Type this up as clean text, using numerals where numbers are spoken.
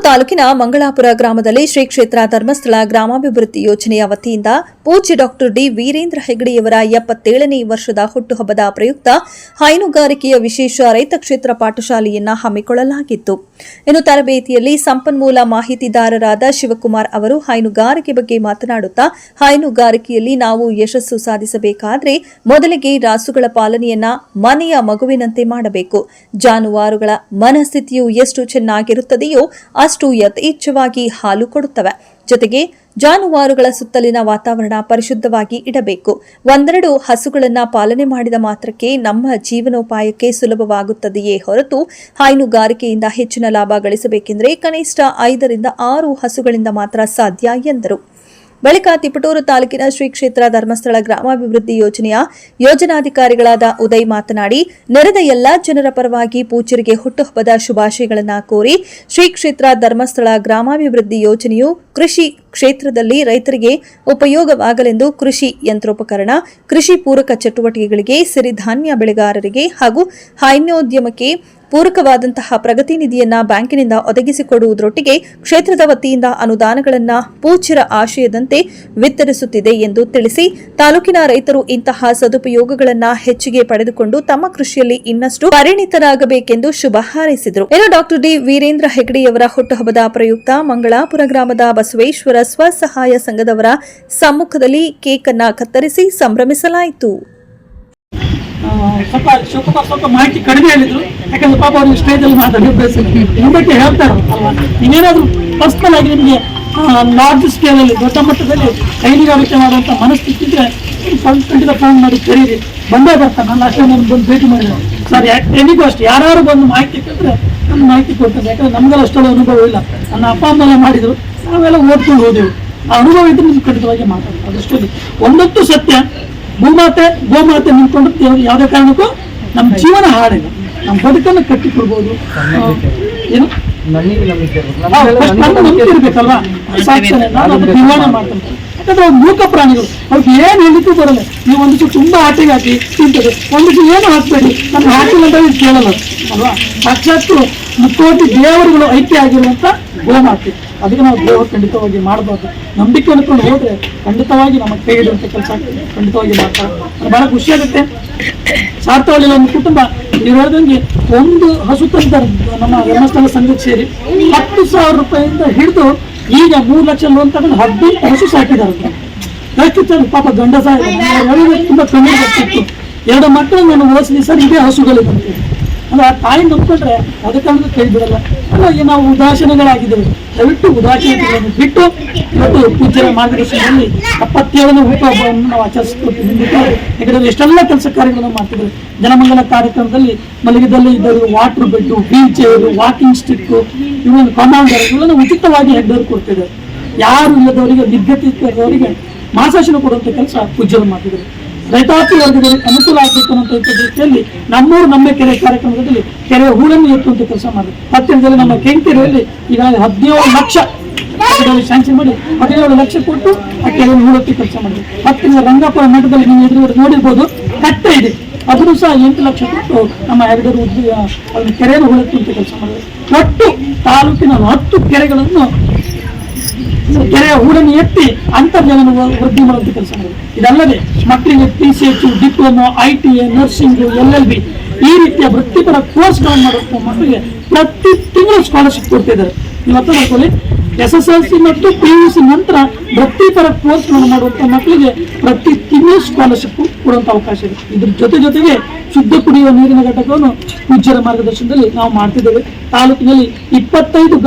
ತಾಲೂಕಿನ ಮಂಗಳಾಪುರ ಗ್ರಾಮದಲ್ಲಿ ಶ್ರೀ ಕ್ಷೇತ್ರ ಧರ್ಮಸ್ಥಳ ಗ್ರಾಮಾಭಿವೃದ್ಧಿ ಯೋಜನೆಯ ವತಿಯಿಂದ ಪೂಜ್ಯ ಡಾಕ್ಟರ್ ಡಿ ವೀರೇಂದ್ರ ಹೆಗ್ಗಡೆಯವರ 77ನೇ ವರ್ಷದ ಹುಟ್ಟುಹಬ್ಬದ ಪ್ರಯುಕ್ತ ಹೈನುಗಾರಿಕೆಯ ವಿಶೇಷ ರೈತ ಕ್ಷೇತ್ರ ಪಾಠಶಾಲೆಯನ್ನು ಹಮ್ಮಿಕೊಳ್ಳಲಾಗಿತ್ತು. ಇನ್ನು ತರಬೇತಿಯಲ್ಲಿ ಸಂಪನ್ಮೂಲ ಮಾಹಿತಿದಾರರಾದ ಶಿವಕುಮಾರ್ ಅವರು ಹೈನುಗಾರಿಕೆ ಬಗ್ಗೆ ಮಾತನಾಡುತ್ತಾ, ಹೈನುಗಾರಿಕೆಯಲ್ಲಿ ನಾವು ಯಶಸ್ಸು ಸಾಧಿಸಬೇಕಾದರೆ ಮೊದಲಿಗೆ ರಾಸುಗಳ ಪಾಲನೆಯನ್ನ ಮನೆಯ ಮಗುವಿನಂತೆ ಮಾಡಬೇಕು. ಜಾನುವಾರುಗಳ ಮನಸ್ಥಿತಿಯು ಎಷ್ಟು ಚೆನ್ನಾಗಿರುತ್ತದೆಯೋ ಅಷ್ಟು ಯಥೇಚ್ಛವಾಗಿ ಹಾಲು ಕೊಡುತ್ತವೆ. ಜೊತೆಗೆ ಜಾನುವಾರುಗಳ ಸುತ್ತಲಿನ ವಾತಾವರಣ ಪರಿಶುದ್ಧವಾಗಿ ಇಡಬೇಕು. ಒಂದೆರಡು ಹಸುಗಳನ್ನು ಪಾಲನೆ ಮಾಡಿದ ಮಾತ್ರಕ್ಕೆ ನಮ್ಮ ಜೀವನೋಪಾಯಕ್ಕೆ ಸುಲಭವಾಗುತ್ತದೆಯೇ ಹೊರತು ಹೈನುಗಾರಿಕೆಯಿಂದ ಹೆಚ್ಚಿನ ಲಾಭ ಗಳಿಸಬೇಕೆಂದರೆ ಕನಿಷ್ಠ 5 ರಿಂದ 6 ಹಸುಗಳಿಂದ ಮಾತ್ರ ಸಾಧ್ಯ ಎಂದರು. ಬಳಿಕ ತಿಪಟೂರು ತಾಲೂಕಿನ ಶ್ರೀ ಕ್ಷೇತ್ರ ಧರ್ಮಸ್ಥಳ ಗ್ರಾಮಾಭಿವೃದ್ಧಿ ಯೋಜನೆಯ ಯೋಜನಾಧಿಕಾರಿಗಳಾದ ಉದಯ್ ಮಾತನಾಡಿ, ನೆರೆದ ಎಲ್ಲಾ ಜನರ ಪರವಾಗಿ ಪೂಜ್ಯರಿಗೆ ಹುಟ್ಟುಹಬ್ಬದ ಶುಭಾಶಯಗಳನ್ನು ಕೋರಿ, ಶ್ರೀ ಕ್ಷೇತ್ರ ಧರ್ಮಸ್ಥಳ ಗ್ರಾಮಾಭಿವೃದ್ಧಿ ಯೋಜನೆಯು ಕೃಷಿ ಕ್ಷೇತ್ರದಲ್ಲಿ ರೈತರಿಗೆ ಉಪಯೋಗವಾಗಲೆಂದು ಕೃಷಿ ಯಂತ್ರೋಪಕರಣ, ಕೃಷಿ ಪೂರಕ ಚಟುವಟಿಕೆಗಳಿಗೆ, ಸಿರಿಧಾನ್ಯ ಬೆಳೆಗಾರರಿಗೆ ಹಾಗೂ ಹೈನೋದ್ಯಮಕ್ಕೆ ಪೂರಕವಾದಂತಹ ಪ್ರಗತಿ ನಿಧಿಯನ್ನ ಬ್ಯಾಂಕಿನಿಂದ ಒದಗಿಸಿಕೊಡುವುದರೊಟ್ಟಿಗೆ ಕ್ಷೇತ್ರದ ವತಿಯಿಂದ ಅನುದಾನಗಳನ್ನು ಪೂಜ್ಯರ ಆಶಯದಂತೆ ವಿತರಿಸುತ್ತಿದೆ ಎಂದು ತಿಳಿಸಿ, ತಾಲೂಕಿನ ರೈತರು ಇಂತಹ ಸದುಪಯೋಗಗಳನ್ನು ಹೆಚ್ಚಿಗೆ ಪಡೆದುಕೊಂಡು ತಮ್ಮ ಕೃಷಿಯಲ್ಲಿ ಇನ್ನಷ್ಟು ಪರಿಣಿತರಾಗಬೇಕೆಂದು ಶುಭ ಹಾರೈಸಿದರು. ಇನ್ನು ಡಾಕ್ಟರ್ ಡಿ ವೀರೇಂದ್ರ ಹೆಗ್ಗಡೆಯವರ ಹುಟ್ಟುಹಬ್ಬದ ಪ್ರಯುಕ್ತ ಮಂಗಳಾಪುರ ಗ್ರಾಮದ ಬಸವೇಶ್ವರ ಸ್ವಸಹಾಯ ಸಂಘದವರ ಸಮ್ಮುಖದಲ್ಲಿ ಕೇಕ್ ಅನ್ನು ಕತ್ತರಿಸಿ ಸಂಭ್ರಮಿಸಲಾಯಿತು. ಸ್ವಲ್ಪ ಮಾಹಿತಿ ಕಡಿಮೆ ಹೇಳಿದ್ರು, ಯಾಕಂದ್ರೆ ಪಾಪ ಅವ್ರಿಗೆ ಸ್ಟೇಜಲ್ಲಿ ಮಾತಾಡಿ ಬಗ್ಗೆ ಹೇಳ್ತಾರೆ ಅಲ್ವಾ. ನೀವೇನಾದ್ರೂ ಪರ್ಸನಲ್ ಆಗಿ ನಿಮಗೆ ಲಾರ್ಜ್ ಸ್ಕೇಲಲ್ಲಿ ದೊಡ್ಡ ಮಟ್ಟದಲ್ಲಿ ಹೈನುಗಾರಿಕೆ ಮಾಡುವಂಥ ಮನಸ್ಥಿತಿ ಇದ್ರೆ ಖಂಡಿತ ಫೋನ್ ಮಾಡಿ ಕರೀರಿ, ಬಂದೇ ಬರ್ತಾನೆ. ನಾನು ಅಷ್ಟೇ ನಾನು ಬಂದು ಭೇಟಿ ಮಾಡಿದೆ ಸರ್. ಎನಿಗೂ ಅಷ್ಟೇ ಯಾರು ಬಂದು ಮಾಹಿತಿ ಕೇಳಿದ್ರೆ ನಾನು ಮಾಹಿತಿ ಕೊಡ್ತೇನೆ. ಯಾಕಂದ್ರೆ ನಮಗೆಲ್ಲ ಅಷ್ಟೊಂದು ಅನುಭವ ಇಲ್ಲ. ನನ್ನ ಅಪ್ಪ ಅಮ್ಮೆಲ್ಲ ಮಾಡಿದ್ರು, ನಾವೆಲ್ಲ ಓದ್ಕೊಂಡು ಹೋದೆವು. ಆ ಅನುಭವ ಇದ್ರೆ ನಿಮ್ಗೆ ಖಂಡಿತವಾಗಿ ಮಾತಾಡ್ತಾರೆ. ಅದಷ್ಟೇ ಒಂದೊತ್ತು ಸತ್ಯ, ಭೂಮಾತೆ ಗೋಮಾತೆ ನಿಂತ್ಕೊಂಡು ಯಾವುದೇ ಕಾರಣಕ್ಕೂ ನಮ್ಮ ಜೀವನ ಹಾಡಿಲ್ಲ, ನಮ್ಮ ಬದುಕನ್ನು ಕಟ್ಟಿಕೊಡ್ಬೋದು. ಏನು ನಂಬಿಕೆ ಇರ್ಬೇಕಲ್ವಾ, ನಿರ್ವಹಣೆ ಮಾಡ್ತಾರೆ. ಯಾಕಂದ್ರೆ ಅವ್ರು ಮೂಕ ಪ್ರಾಣಿಗಳು, ಅವ್ರಿಗೆ ಏನು ಹೇಳಿಕ್ಕೂ ಬರಲ್ಲ. ನೀವು ಒಂದಿಷ್ಟು ತುಂಬಾ ಆಟೆಗೆ ಹಾಕಿ ತಿಂತದೆ, ಒಂದಿಷ್ಟು ಏನು ಹಾಕ್ಬೇಡಿ, ನಮ್ಮ ಹಾಕಿಲ್ಲ ಅಂತ ಕೇಳಲ್ಲ ಅಲ್ವಾ. ಸಾಕ್ಷಾತ್ ಮುಕ್ಕೋಟಿ ದೇವರುಗಳು ಐಕ್ಯ ಆಗಿರುವಂತ ಗೋಮಾತೆ, ಅದಕ್ಕೆ ನಾವು ದೇವರು ಖಂಡಿತವಾಗಿ ಮಾಡಬಾರ್ದು. ನಂಬಿಕೆ ಅನ್ಕೊಂಡು ಹೋದ್ರೆ ಖಂಡಿತವಾಗಿ ನಮ್ಮ ಕೈ ಹಿಡಿಯುವಂಥ ಕೆಲಸ ಖಂಡಿತವಾಗಿ ಮಾಡ್ತಾರೆ. ಬಹಳ ಖುಷಿ ಆಗುತ್ತೆ. ಸಾರ್ಥವಳ್ಳಿಯಲ್ಲಿ ಒಂದು ಕುಟುಂಬ ನೀವು ಹೇಳ್ದಂಗೆ ಒಂದು ಹಸು ತಂತಾರೆ ನಮ್ಮ ಧರ್ಮಸ್ಥಳ ಸಂಘಕ್ಕೆ ಸೇರಿ 10,000 ರೂಪಾಯಿಂದ ಹಿಡಿದು ಈಗ 3 ಲಕ್ಷ ಲೋನ್ ತಗೊಂಡು 18 ಹಸು ಸಾಕಿದ್ದಾರೆ. ಯಾಕಿರ್ತಾರೆ ಪಾಪ ಗಂಡ ತುಂಬಾ ಕಮ್ಮಿ ಬರ್ತಿತ್ತು. 2 ಮಕ್ಕಳು ನಾನು ಓದಿಸಿ ಸರ್ ಇದೇ ಹಸುಗಳಿದೆ ಅಂದ್ರೆ ಆ ತಾಯಿ ನಂಬ್ಕೊಂಡ್ರೆ ಅದಕ್ಕೆ ಕೈ ಬಿಡಲ್ಲ. ಹಾಗಾಗಿ ನಾವು ಉದಾಸೀನಗಳಾಗಿದ್ದೇವೆ. ದಯವಿಟ್ಟು ಉದಾಸೀನತೆಗಳನ್ನು ಬಿಟ್ಟು ಇವತ್ತು ಪೂಜ್ಯರ ಮಾರ್ಗದರ್ಶನದಲ್ಲಿ 77ನೇ ಹುಟ್ಟುಹಬ್ಬವನ್ನು ನಾವು ಆಚರಿಸ್ಕೊಳ್ತೀವಿ. ಯಾಕಂದ್ರೆ ಎಷ್ಟೆಲ್ಲ ಕೆಲಸ ಕಾರ್ಯಗಳನ್ನು ಮಾಡ್ತಿದ್ದಾರೆ. ಜನಮಂಗಲ ಕಾರ್ಯಕ್ರಮದಲ್ಲಿ ಮಲಗಿದಲ್ಲಿ ಇದ್ದವರು water bed, wheel chair, walking stick, ಇವೊಂದು ಕಮಾಂಡರ್ ಇವುಗಳನ್ನು ಉಚಿತವಾಗಿ ಹೆಗ್ಡೋರು ಕೊಡ್ತಿದ್ದಾರೆ. ಯಾರು ಇಲ್ಲದವರಿಗೆ, ನಿರ್ಗತಿಕರಿಗೆ ಮಾಸಾಶನ ಕೊಡುವಂಥ ಕೆಲಸ ಪೂಜ್ಯರು ಮಾಡ್ತಿದ್ದಾರೆ. ರೈತಾಪಿ ವರ್ಗದವರಿಗೆ ಅನುಕೂಲ ಆಗಬೇಕು ಅನ್ನೋ ದೃಷ್ಟಿಯಲ್ಲಿ ನಮ್ಮೂರು ನಮ್ಮ ಕೆರೆ ಕಾರ್ಯಕ್ರಮದಲ್ಲಿ ಕೆರೆ ಹೂಳನ್ನು ಎತ್ತುವಂತ ಕೆಲಸ ಮಾಡಿದೆ. ಹತ್ತಿರದಲ್ಲಿ ನಮ್ಮ ಕೆಂಕೆರೆಯಲ್ಲಿ ಈಗಾಗಲೇ 17 ಲಕ್ಷ ಸ್ಯಾಂಕ್ಷನ್ ಮಾಡಿ 17 ಲಕ್ಷ ಕೊಟ್ಟು ಆ ಕೆರೆಯನ್ನು ಹೂಳೆತ್ತಿ ಕೆಲಸ ಮಾಡಿದೆ. ಹತ್ತಿರ ರಂಗಾಪುರ ಮಠದಲ್ಲಿ ನೀವು ಎದುರುಗಡೆ ನೋಡಿರ್ಬೋದು, ಕಟ್ಟೆ ಇದೆ, ಅದನ್ನು ಸಹ 8 ಲಕ್ಷ ಕೊಟ್ಟು ನಮ್ಮ ಹೆಗ್ಡರು ಅದನ್ನು ಕೆರೆಯನ್ನು ಹೂಳೆತ್ತುವಂತ ಕೆಲಸ ಮಾಡಿದೆ. ಒಟ್ಟು ತಾಲೂಕಿನ 10 ಕೆರೆಗಳನ್ನು ಕೆರೆಯ ಹೂಳನ್ನು ಎತ್ತಿ ಅಂತರ್ಜಲವನ್ನು ವೃದ್ಧಿ ಮಾಡುವಂತ ಕೆಲಸ ಮಾಡಿದೆ. ಇದಲ್ಲದೆ ಮಕ್ಕಳಿಗೆ PCH, diploma, ITA, nursing, LLB ಈ ರೀತಿಯ ವೃತ್ತಿಪರ ಕೋರ್ಸ್ಗಳನ್ನು ಮಾಡುವಂಥ ಮಕ್ಕಳಿಗೆ ಪ್ರತಿ ತಿಂಗಳು ಸ್ಕಾಲರ್ಶಿಪ್ ಕೊಡ್ತಿದ್ದಾರೆ. ಇವತ್ತು ನೋಡ್ಕೊಳ್ಳಿ, SSLC ಮತ್ತು PUC ನಂತರ ವೃತ್ತಿಪರ ಕೋರ್ಸ್ಗಳನ್ನು ಮಾಡುವಂಥ ಮಕ್ಕಳಿಗೆ ಪ್ರತಿ ತಿಂಗಳು ಸ್ಕಾಲರ್ಶಿಪ್ ಕೊಡುವಂಥ ಅವಕಾಶ ಇದೆ. ಇದ್ರ ಜೊತೆಗೆ ಶುದ್ಧ ಕುಡಿಯುವ ನೀರಿನ ಘಟಕವನ್ನು ಪೂಜ್ಯರ ಮಾರ್ಗದರ್ಶನದಲ್ಲಿ ನಾವು ಮಾಡ್ತಿದ್ದೇವೆ. ತಾಲೂಕಿನಲ್ಲಿ 25